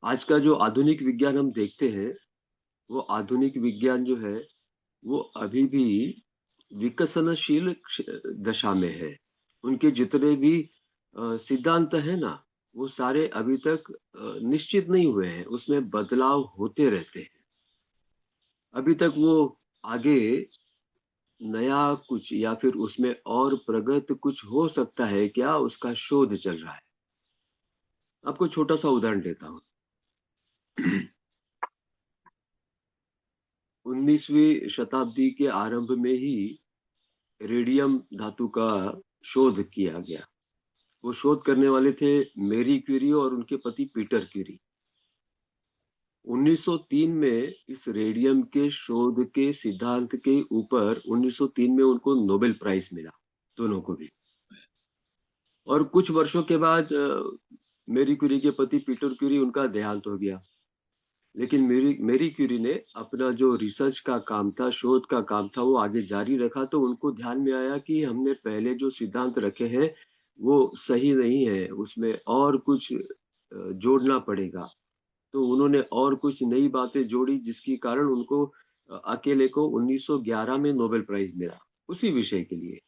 आज का जो आधुनिक विज्ञान हम देखते हैं, वो आधुनिक विज्ञान जो है, वो अभी भी विकसनशील दशा में है। उनके जितने भी सिद्धांत है ना, वो सारे अभी तक निश्चित नहीं हुए हैं, उसमें बदलाव होते रहते हैं। अभी तक वो आगे नया कुछ या फिर उसमें और प्रगत कुछ हो सकता है क्या, उसका शोध चल रहा है। आपको छोटा सा उदाहरण देता हूँ। 19वीं शताब्दी के आरंभ में ही रेडियम धातु का शोध किया गया। वो शोध करने वाले थे मेरी क्यूरी और उनके पति पीटर क्यूरी। 1903 में इस रेडियम के शोध के सिद्धांत के ऊपर 1903 में उनको नोबेल प्राइज मिला, दोनों को भी। और कुछ वर्षों के बाद मेरी क्यूरी के पति पीटर क्यूरी, उनका देहांत हो गया। लेकिन मेरी मेरी क्यूरी ने अपना जो रिसर्च का काम था, शोध का काम था, वो आगे जारी रखा। तो उनको ध्यान में आया कि हमने पहले जो सिद्धांत रखे हैं, वो सही नहीं है, उसमें और कुछ जोड़ना पड़ेगा। तो उन्होंने और कुछ नई बातें जोड़ी, जिसके कारण उनको अकेले को 1911 में नोबेल प्राइज मिला, उसी विषय के लिए।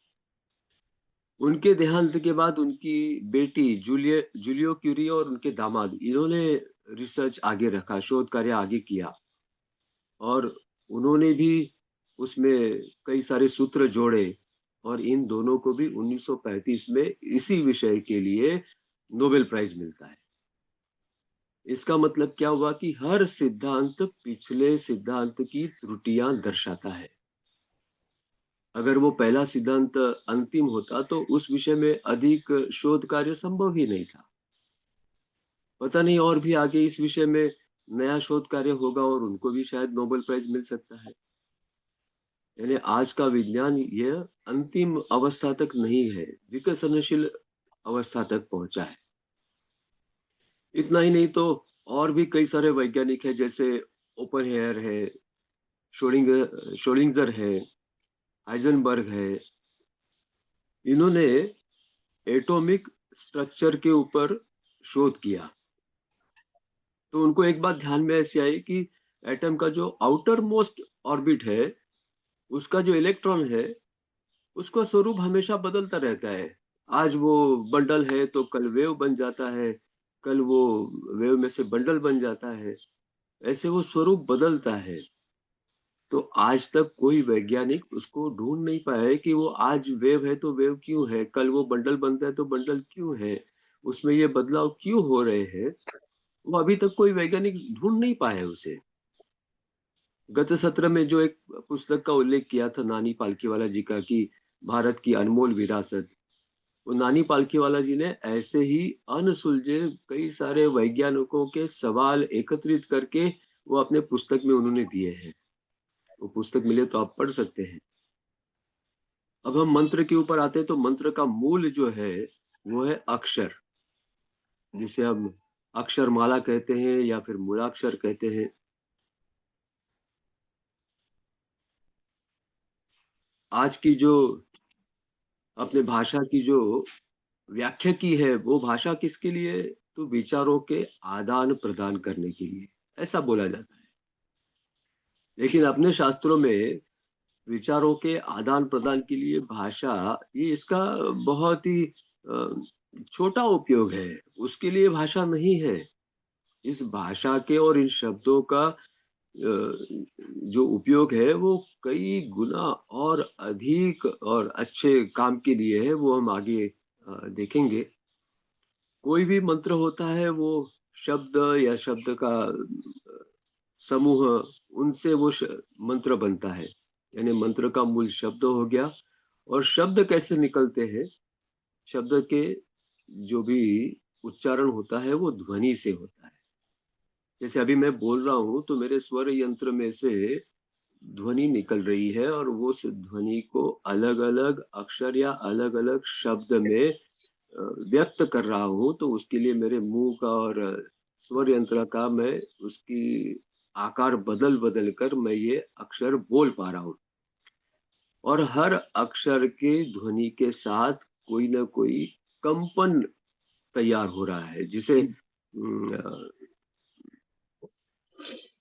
उनके देहांत के बाद उनकी बेटी जूलियो क्यूरी और उनके दामाद, इन्होंने रिसर्च आगे रखा, शोध कार्य आगे किया। और उन्होंने भी उसमें कई सारे सूत्र जोड़े। और इन दोनों को भी 1935 में इसी विषय के लिए नोबेल प्राइज मिलता है। इसका मतलब क्या हुआ कि हर सिद्धांत पिछले सिद्धांत की त्रुटियां दर्शाता है। अगर वो पहला सिद्धांत अंतिम होता, तो उस विषय में अधिक शोध कार्य संभव ही नहीं था। पता नहीं और भी आगे इस विषय में नया शोध कार्य होगा और उनको भी शायद नोबेल प्राइज मिल सकता है। यानी आज का विज्ञान यह अंतिम अवस्था तक नहीं है, विकसनशील अवस्था तक पहुंचा है। इतना ही नहीं तो और भी कई सारे वैज्ञानिक हैं, जैसे ओपनहेयर है, शोलिंगर है, हाइजेनबर्ग है। इन्होंने एटॉमिक स्ट्रक्चर के ऊपर शोध किया। तो उनको एक बात ध्यान में ऐसी आई कि एटम का जो आउटर मोस्ट ऑर्बिट है, उसका जो इलेक्ट्रॉन है, उसका स्वरूप हमेशा बदलता रहता है। आज वो बंडल है तो कल वेव बन जाता है, कल वो वेव में से बंडल बन जाता है। ऐसे वो स्वरूप बदलता है। तो आज तक कोई वैज्ञानिक उसको ढूंढ नहीं पाया है कि वो आज वेव है तो वेव क्यों है, कल वो बंडल बनता है तो बंडल क्यों है, उसमें ये बदलाव क्यों हो रहे हैं। वो अभी तक कोई वैज्ञानिक ढूंढ नहीं पाया है उसे। गत सत्र में जो एक पुस्तक का उल्लेख किया था नानी पालकीवाला जी का, कि भारत की अनमोल विरासत, वो नानी पालकीवाला जी ने ऐसे ही अनसुलझे कई सारे वैज्ञानिकों के सवाल एकत्रित करके वो अपने पुस्तक में उन्होंने दिए हैं। वो पुस्तक मिले तो आप पढ़ सकते हैं। अब हम मंत्र के ऊपर आते हैं, तो मंत्र का मूल जो है, वो है अक्षर, जिसे हम अक्षर माला कहते हैं या फिर मूलाक्षर कहते हैं। आज की जो अपने भाषा की जो व्याख्या की है, वो भाषा किसके लिए? तो विचारों के आदान प्रदान करने के लिए, ऐसा बोला जाता है। लेकिन अपने शास्त्रों में विचारों के आदान प्रदान के लिए भाषा, ये इसका बहुत ही छोटा उपयोग है। उसके लिए भाषा नहीं है। इस भाषा के और इन शब्दों का जो उपयोग है, वो कई गुना और अधिक और अच्छे काम के लिए है। वो हम आगे देखेंगे। कोई भी मंत्र होता है, वो शब्द या शब्द का समूह, उनसे वो मंत्र बनता है। यानी मंत्र का मूल शब्द हो गया। और शब्द कैसे निकलते हैं? शब्द के जो भी उच्चारण होता है, वो ध्वनि से होता है। जैसे अभी मैं बोल रहा हूँ, तो मेरे स्वर यंत्र में से ध्वनि निकल रही है, और वो उस ध्वनि को अलग अलग अक्षर या अलग अलग शब्द में व्यक्त कर रहा हूँ। तो उसके लिए मेरे मुंह का और स्वर यंत्र का, मैं उसकी आकार बदल बदल कर मैं ये अक्षर बोल पा रहा हूँ। और हर अक्षर के ध्वनि के साथ कोई ना कोई कंपन तैयार हो रहा है, जिसे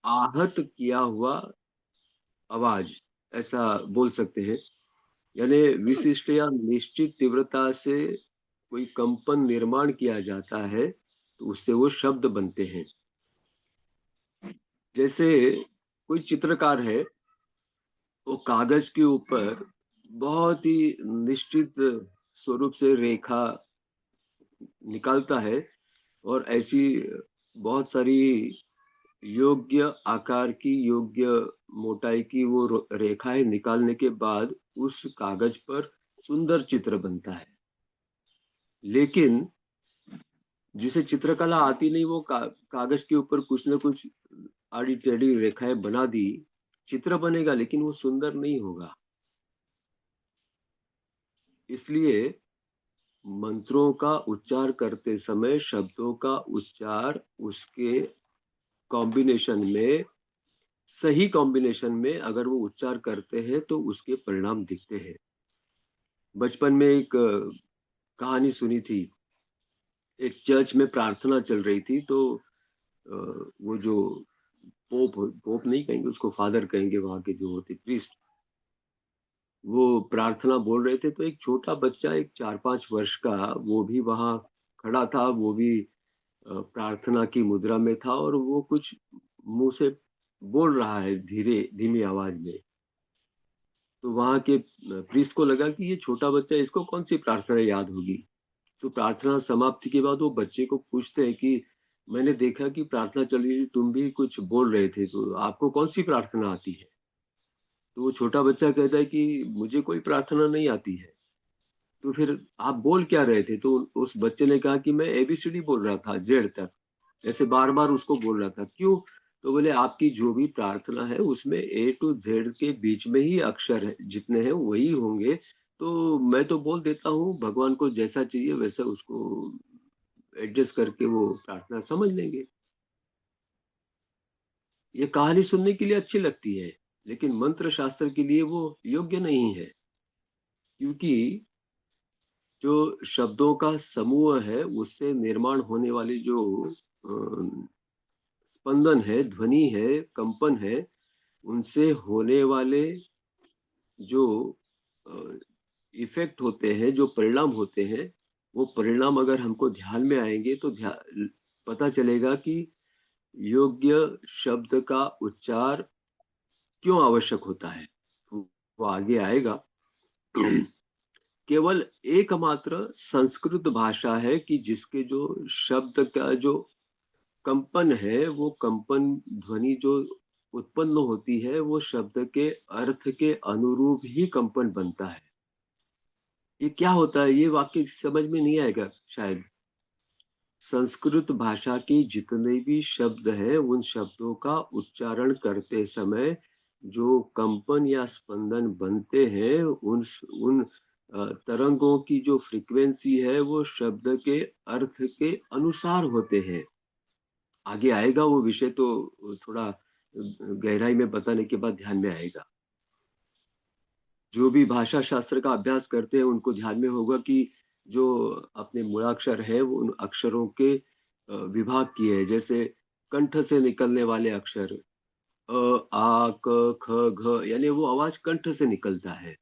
आहत किया हुआ आवाज, ऐसा बोल सकते हैं। यानी विशिष्ट या निश्चित तीव्रता से कोई कंपन निर्माण किया जाता है तो उससे वो शब्द बनते हैं। जैसे कोई चित्रकार है, वो कागज के ऊपर बहुत ही निश्चित स्वरूप से रेखा निकालता है, और ऐसी बहुत सारी योग्य आकार की, योग्य मोटाई की वो रेखाएं निकालने के बाद उस कागज पर सुंदर चित्र बनता है। लेकिन जिसे चित्रकला आती नहीं, वो कागज के ऊपर कुछ न कुछ आड़ी टेढ़ी रेखाएं बना दी, चित्र बनेगा लेकिन वो सुंदर नहीं होगा। इसलिए मंत्रों का उच्चार करते समय शब्दों का उच्चार उसके कॉम्बिनेशन में, सही कॉम्बिनेशन में अगर वो उच्चार करते हैं तो उसके परिणाम दिखते हैं। बचपन में एक कहानी सुनी थी। एक चर्च में प्रार्थना चल रही थी, तो वो जो पोप पोप नहीं कहेंगे उसको, फादर कहेंगे, वहां के जो होते प्रीस्ट, वो प्रार्थना बोल रहे थे। तो एक छोटा बच्चा, एक 4-5 वर्ष का, वो भी वहां खड़ा था। वो भी प्रार्थना की मुद्रा में था, और वो कुछ मुंह से बोल रहा है धीरे धीमी आवाज में। तो वहां के प्रीस्ट को लगा कि ये छोटा बच्चा, इसको कौन सी प्रार्थना याद होगी। तो प्रार्थना समाप्ति के बाद वो बच्चे को पूछते हैं कि मैंने देखा कि प्रार्थना चल रही थी, तुम भी कुछ बोल रहे थे, तो आपको कौन सी प्रार्थना आती है। तो वो छोटा बच्चा कहता है कि मुझे कोई प्रार्थना नहीं आती है। तो फिर आप बोल क्या रहे थे। तो उस बच्चे ने कहा कि मैं एबीसीडी बोल रहा था, जेड तक, ऐसे बार बार उसको बोल रहा था। क्यों। तो बोले आपकी जो भी प्रार्थना है उसमें ए टू जेड के बीच में ही अक्षर है, जितने हैं वही होंगे। तो मैं तो बोल देता हूँ, भगवान को जैसा चाहिए वैसा उसको एडजस्ट करके वो प्रार्थना समझ लेंगे। ये कहानी सुनने के लिए अच्छी लगती है, लेकिन मंत्र शास्त्र के लिए वो योग्य नहीं है। क्योंकि जो शब्दों का समूह है उससे निर्माण होने वाली जो स्पंदन है, ध्वनि है, कंपन है, उनसे होने वाले जो इफेक्ट होते हैं, जो परिणाम होते हैं, वो परिणाम अगर हमको ध्यान में आएंगे तो पता चलेगा कि योग्य शब्द का उच्चार क्यों आवश्यक होता है। तो वो आगे आएगा। केवल एकमात्र संस्कृत भाषा है कि जिसके जो शब्द का जो कंपन है, वो कंपन ध्वनि जो उत्पन्न होती है, वो शब्द के अर्थ के अनुरूप ही कंपन बनता है। ये क्या होता है, ये वाक्य समझ में नहीं आएगा शायद। संस्कृत भाषा के जितने भी शब्द हैं, उन शब्दों का उच्चारण करते समय जो कंपन या स्पंदन बनते हैं, उन तरंगों की जो फ्रीक्वेंसी है वो शब्द के अर्थ के अनुसार होते हैं। आगे आएगा वो विषय, तो थोड़ा गहराई में बताने के बाद ध्यान में आएगा। जो भी भाषा शास्त्र का अभ्यास करते हैं उनको ध्यान में होगा कि जो अपने मूलाक्षर है वो उन अक्षरों के विभाग किए हैं। जैसे कंठ से निकलने वाले अक्षर अ आ क ख घ, यानी वो आवाज कंठ से निकलता है।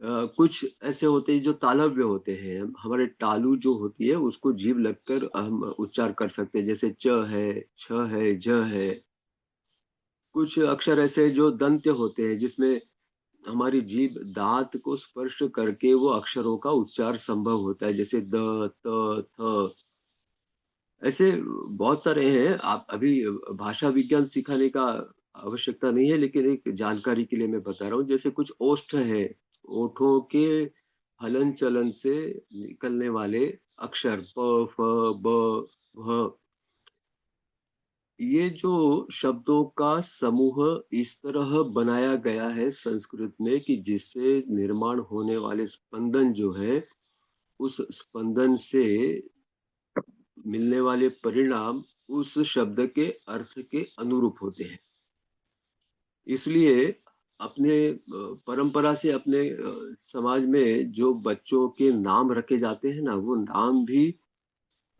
कुछ ऐसे होते हैं जो तालव्य होते हैं, हमारे तालु जो होती है उसको जीभ लगकर हम उच्चार कर सकते हैं, जैसे च है, छ है, ज है। कुछ अक्षर ऐसे जो दंत्य होते हैं, जिसमें हमारी जीभ दांत को स्पर्श करके वो अक्षरों का उच्चार संभव होता है, जैसे द, त, थ। ऐसे बहुत सारे हैं। आप अभी भाषा विज्ञान सिखाने का आवश्यकता नहीं है, लेकिन एक जानकारी के लिए मैं बता रहा हूँ। जैसे कुछ ओष्ठ है, ओठों के हलन चलन से निकलने वाले अक्षर प, फ, ब, भ। ये जो शब्दों का समूह इस तरह बनाया गया है संस्कृत में कि जिससे निर्माण होने वाले स्पंदन जो है, उस स्पंदन से मिलने वाले परिणाम उस शब्द के अर्थ के अनुरूप होते हैं। इसलिए अपने परंपरा से अपने समाज में जो बच्चों के नाम रखे जाते हैं ना, वो नाम भी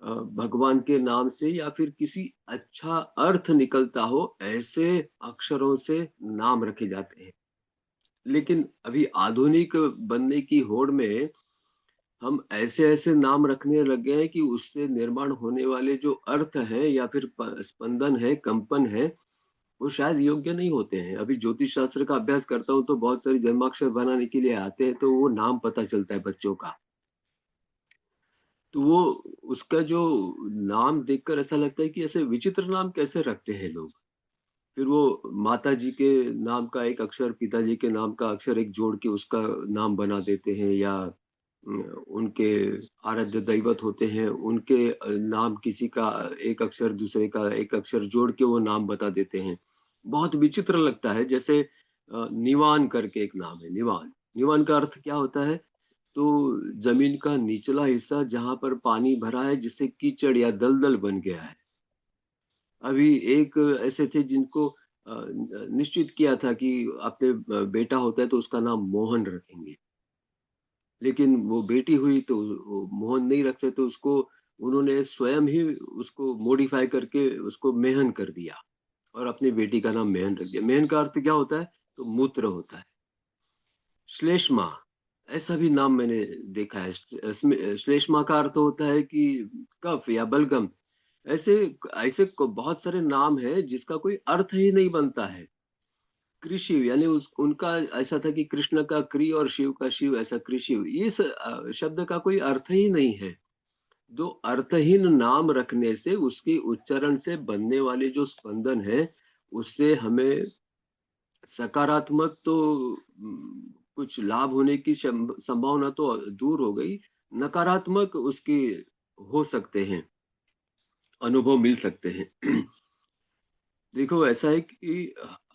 भगवान के नाम से या फिर किसी अच्छा अर्थ निकलता हो, ऐसे अक्षरों से नाम रखे जाते हैं। लेकिन अभी आधुनिक बनने की होड़ में हम ऐसे-ऐसे नाम रखने लग गए हैं कि उससे निर्माण होने वाले जो अर्थ हैं या फिर स्पंदन है, कंपन है, वो शायद योग्य नहीं होते हैं। अभी ज्योतिष शास्त्र का अभ्यास करता हूँ तो बहुत सारे जन्माक्षर बनाने के लिए आते हैं, तो वो नाम पता चलता है बच्चों का। तो वो उसका जो नाम देखकर ऐसा लगता है कि ऐसे विचित्र नाम कैसे रखते हैं लोग। फिर वो माताजी के नाम का एक अक्षर, पिताजी के नाम का अक्षर एक जोड़ के उसका नाम बना देते हैं, या उनके आराध्य दैवत होते हैं, उनके नाम किसी का एक अक्षर दूसरे का एक अक्षर जोड़ के वो नाम बता देते हैं। बहुत विचित्र लगता है। जैसे निवान करके एक नाम है, निवान। निवान का अर्थ क्या होता है? तो जमीन का निचला हिस्सा जहाँ पर पानी भरा है, जिससे कीचड़ या दलदल बन गया है। अभी एक ऐसे थे जिनको निश्चित किया था कि अपने बेटा होता है तो उसका नाम मोहन रखेंगे। लेकिन वो बेटी हुई तो वो मोहन नहीं रख सके, तो उसको उन्होंने स्वयं ही उसको मॉडिफाई करके उसको मेहन कर दिया और अपनी बेटी का नाम मेहन रख दिया। मेहन का अर्थ क्या होता है? तो मूत्र होता है। श्लेष्मा, ऐसा भी नाम मैंने देखा है। श्लेष्मा का अर्थ होता है कि कफ या बलगम। ऐसे ऐसे बहुत सारे नाम हैं जिसका कोई अर्थ ही नहीं बनता है। कृषि यानी उस उनका ऐसा था कि कृष्ण का कृ और शिव का शिव, ऐसा कृषि। इस शब्द का कोई अर्थ ही नहीं है। दो अर्थहीन नाम रखने से उसके उच्चारण से बनने वाले जो स्पंदन है, उससे हमें सकारात्मक तो कुछ लाभ होने की संभावना तो दूर हो गई, नकारात्मक उसके हो सकते हैं, अनुभव मिल सकते हैं। देखो ऐसा है कि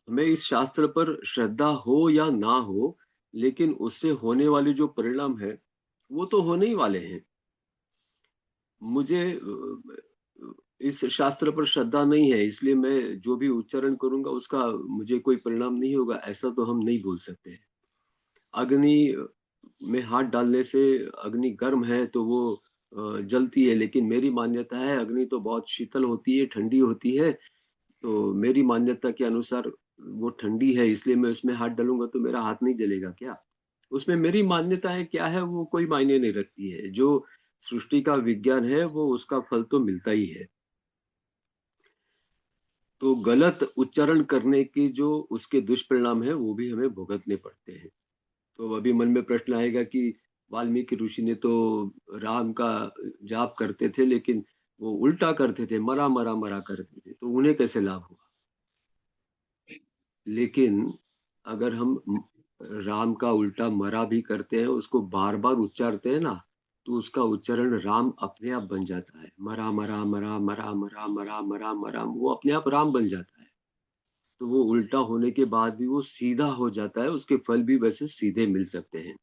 हमें इस शास्त्र पर श्रद्धा हो या ना हो, लेकिन उससे होने वाले जो परिणाम है, वो तो होने ही वाले हैं। मुझे इस शास्त्र पर श्रद्धा नहीं है, इसलिए मैं जो भी उच्चारण करूँगा उसका मुझे कोई परिणाम नहीं होगा, ऐसा तो हम नहीं बोल सकते। अग्नि में हाथ डालने से अग्नि गर्म है तो वो जलती है, लेकिन मेरी मान्यता है अग्नि तो बहुत शीतल होती है, ठंडी होती है। तो मेरी मान्यता के अनुसार वो ठंडी है, इसलिए मैं उसमें हाथ डालूँगा तो मेरा हाथ नहीं जलेगा क्या? उसमें मेरी मान्यताएँ क्या है वो कोई मायने नहीं रखती है। जो सृष्टि का विज्ञान है वो उसका फल तो मिलता ही है। तो गलत उच्चारण करने की जो उसके दुष्परिणाम है वो भी हमें भुगतने पड़ते हैं। तो अभी मन में प्रश्न आएगा कि वाल्मीकि ऋषि ने तो राम का जाप करते थे, लेकिन वो उल्टा करते थे, मरा, मरा, मरा करते थे, तो उन्हें कैसे लाभ हुआ? लेकिन अगर हम राम का उल्टा मरा भी करते हैं, उसको बार-बार उच्चारते हैं ना, तो उसका उच्चारण राम अपने आप बन जाता है। मरा, मरा, मरा, मरा, मरा, मरा, मरा, मरा, वो अपने आप राम बन जाता है। तो वो उल्टा होने के बाद भी वो सीधा हो जाता है, उसके फल भी वैसे सीधे मिल सकते हैं।